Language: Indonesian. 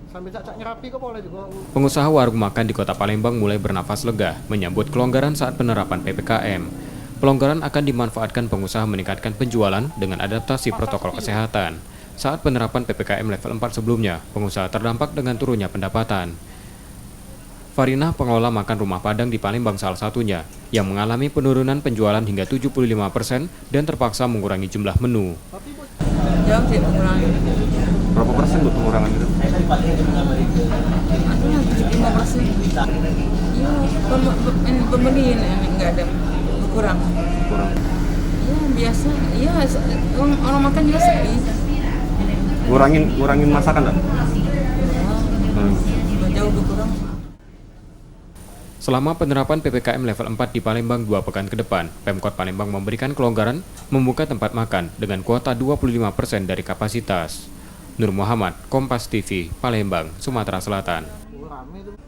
Sambil cak-cak nyerapi kok boleh juga. Pengusaha warung makan di Kota Palembang mulai bernafas lega menyambut kelonggaran saat penerapan PPKM. Pelonggaran akan dimanfaatkan pengusaha meningkatkan penjualan dengan adaptasi protokol kesehatan. Saat penerapan PPKM level 4 sebelumnya, pengusaha terdampak dengan turunnya pendapatan. Farinah, pengelola makan rumah Padang di Palembang salah satunya, yang mengalami penurunan penjualan hingga 75% dan terpaksa mengurangi jumlah menu. Jauh sih mengurangi. Berapa persen Bu pengurangan itu? Artinya 75%. Ya, pembeli ini nggak ada berkurang. Kurang. Ya biasa. Ya orang makan juga sepi. Ngurangin masakan nggak? Jauh berkurang. Selama penerapan PPKM level 4 di Palembang 2 pekan ke depan, Pemkot Palembang memberikan kelonggaran membuka tempat makan dengan kuota 25% dari kapasitas. Nur Muhammad, Kompas TV, Palembang, Sumatera Selatan. Rame tuh.